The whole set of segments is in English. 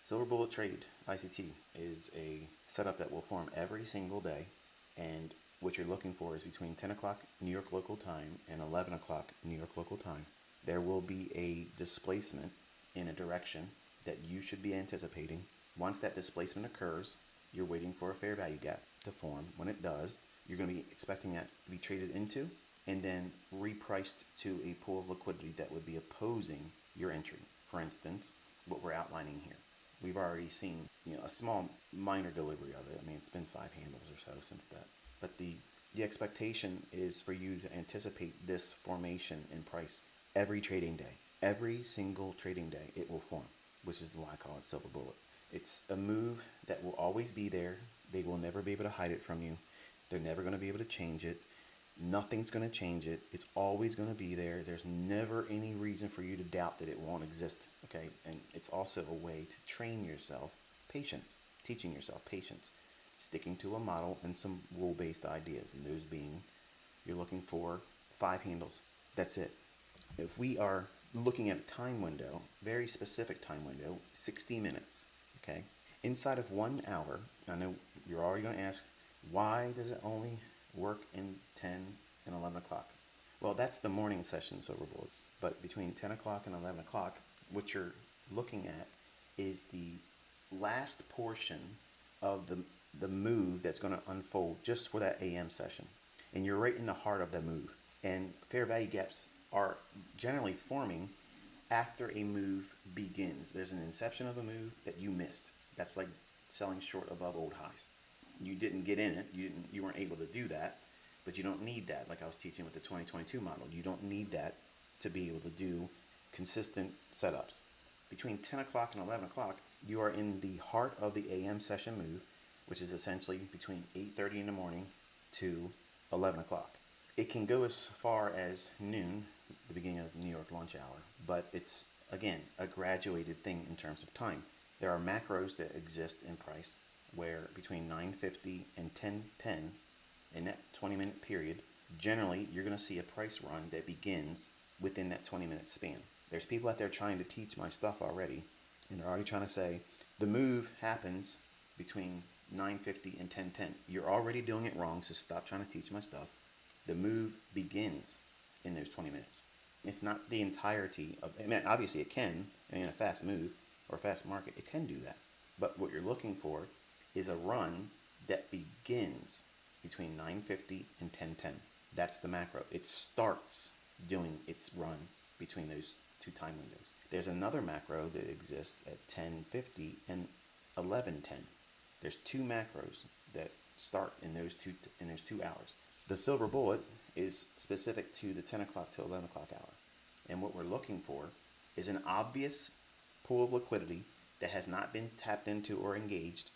Silver Bullet Trade, ICT, is a setup that will form every single day, and what you're looking for is between 10 o'clock New York local time and 11 o'clock New York local time. There will be a displacement in a direction that you should be anticipating. Once that displacement occurs, you're waiting for a fair value gap to form. When it does, you're going to be expecting that to be traded into and then repriced to a pool of liquidity that would be opposing your entry. For instance, what we're outlining here. We've already seen, a small minor delivery of it. I mean, it's been 5 handles or so since that. But the expectation is for you to anticipate this formation in price every trading day. Every single trading day it will form, which is why I call it Silver Bullet. It's a move that will always be there. They will never be able to hide it from you. They're never going to be able to change it. Nothing's going to change it. It's always going to be there. There's never any reason for you to doubt that it won't exist. Okay. And it's also a way to train yourself patience, teaching yourself patience, sticking to a model and some rule-based ideas. And those being, you're looking for 5 handles. That's it. If we are looking at a time window, very specific time window, 60 minutes. Okay. Inside of 1 hour, I know you're already going to ask, why does it only work in 10 and 11 o'clock? Well, that's the morning session Silver Bullet. But between 10 o'clock and 11 o'clock, what you're looking at is the last portion of the move that's going to unfold just for that AM session. And you're right in the heart of the move. And fair value gaps are generally forming after a move begins. There's an inception of a move that you missed. That's like selling short above old highs. You didn't get in it. You weren't able to do that, but you don't need that. Like I was teaching with the 2022 model, you don't need that to be able to do consistent setups. Between 10 o'clock and 11 o'clock, you are in the heart of the AM session move, which is essentially between 8:30 in the morning to 11 o'clock. It can go as far as noon, the beginning of New York lunch hour, but it's, again, a graduated thing in terms of time. There are macros that exist in price where between 9:50 and 10:10, in that 20-minute period, generally you're going to see a price run that begins within that 20-minute span. There's people out there trying to teach my stuff already, and they're already trying to say the move happens between 9:50 and 10:10. You're already doing it wrong, so stop trying to teach my stuff. The move begins in those 20 minutes. It's not the entirety of, I mean, obviously it can, in a fast move or a fast market, it can do that. But what you're looking for is a run that begins between 9:50 and 10:10. That's the macro. It starts doing its run between those 2 time windows. There's another macro that exists at 10:50 and 11:10. There's 2 macros that start in those two hours. The Silver Bullet is specific to the 10 o'clock to 11 o'clock hour. And what we're looking for is an obvious pool of liquidity that has not been tapped into or engaged.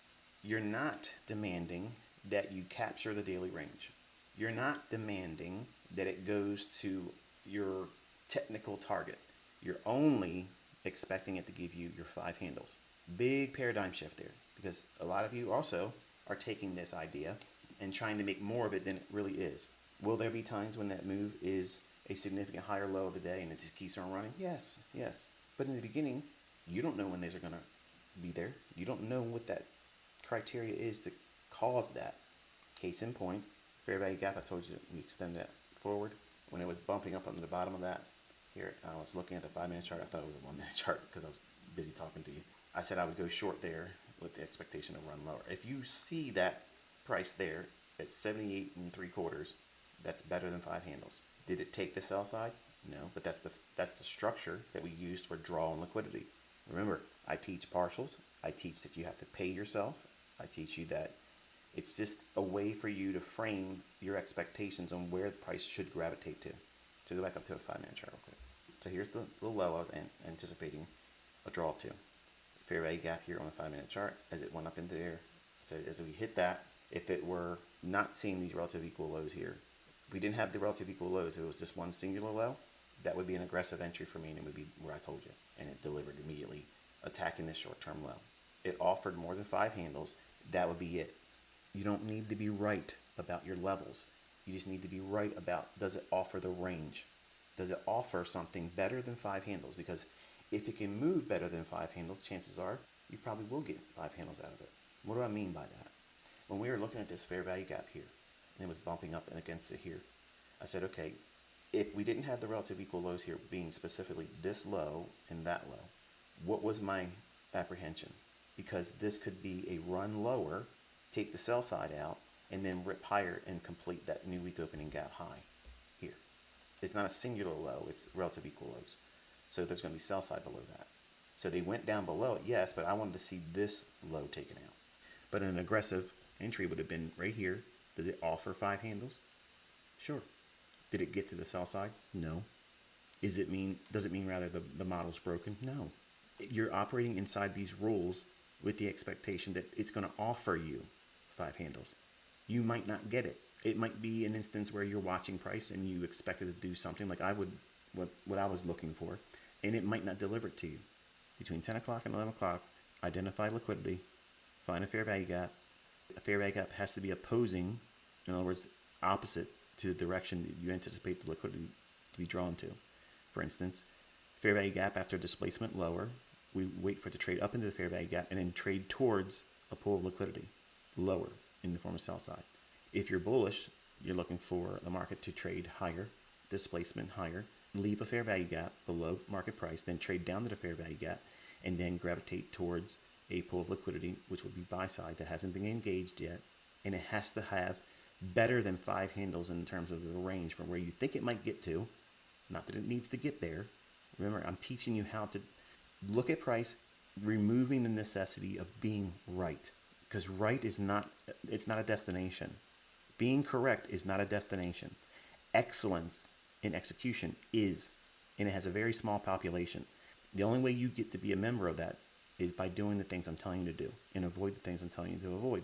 You're not demanding that you capture the daily range. You're not demanding that it goes to your technical target. You're only expecting it to give you your 5 handles. Big paradigm shift there, because a lot of you also are taking this idea and trying to make more of it than it really is. Will there be times when that move is a significant higher low of the day and it just keeps on running? Yes. But in the beginning, you don't know when those are going to be there. You don't know what that criteria is to cause that. Case in point, fair value gap, I told you that we extend that forward. When it was bumping up on the bottom of that, here, I was looking at the 5-minute chart. I thought it was a 1-minute chart because I was busy talking to you. I said I would go short there with the expectation to run lower. If you see that price there at 78 3/4, that's better than 5 handles. Did it take the sell side? No, but that's the structure that we used for draw and liquidity. Remember, I teach partials. I teach that you have to pay yourself. I teach you that it's just a way for you to frame your expectations on where the price should gravitate to. So go back up to a 5-minute chart real quick. So here's the low I was anticipating a draw to. Fair value gap here on the 5-minute chart as it went up into there. So as we hit that, if it were not seeing these relative equal lows here, if we didn't have the relative equal lows, it was just one singular low, that would be an aggressive entry for me, and it would be where I told you. And it delivered immediately, attacking this short-term low. It offered more than 5 handles. That would be it. You don't need to be right about your levels. You just need to be right about, does it offer the range? Does it offer something better than 5 handles? Because if it can move better than 5 handles, chances are you probably will get 5 handles out of it. What do I mean by that? When we were looking at this fair value gap here, and it was bumping up against it here, I said, okay, if we didn't have the relative equal lows here being specifically this low and that low, what was my apprehension? Because this could be a run lower, take the sell side out, and then rip higher and complete that new week opening gap high here. It's not a singular low, it's relative equal lows. So there's going to be sell side below that. So they went down below it, yes, but I wanted to see this low taken out. But an aggressive entry would have been right here. Did it offer 5 handles? Sure. Did it get to the sell side? No. Does it mean rather the model's broken? No. You're operating inside these rules with the expectation that it's going to offer you 5 handles. You might not get it. It might be an instance where you're watching price and you expected to do something like I would, what I was looking for, and it might not deliver it to you. Between 10 o'clock and 11 o'clock, identify liquidity, find a fair value gap. A fair value gap has to be opposing, in other words, opposite to the direction that you anticipate the liquidity to be drawn to. For instance, fair value gap after displacement lower, we wait for it to trade up into the fair value gap and then trade towards a pool of liquidity lower in the form of sell side. If you're bullish, you're looking for the market to trade higher, displacement higher, leave a fair value gap below market price, then trade down to the fair value gap, and then gravitate towards a pool of liquidity, which would be buy side that hasn't been engaged yet, and it has to have better than 5 handles in terms of the range from where you think it might get to, not that it needs to get there. Remember, I'm teaching you how to look at price, removing the necessity of being right, because right is not, it's not a destination. Being correct is not a destination. Excellence in execution is, and it has a very small population. The only way you get to be a member of that is by doing the things I'm telling you to do and avoid the things I'm telling you to avoid.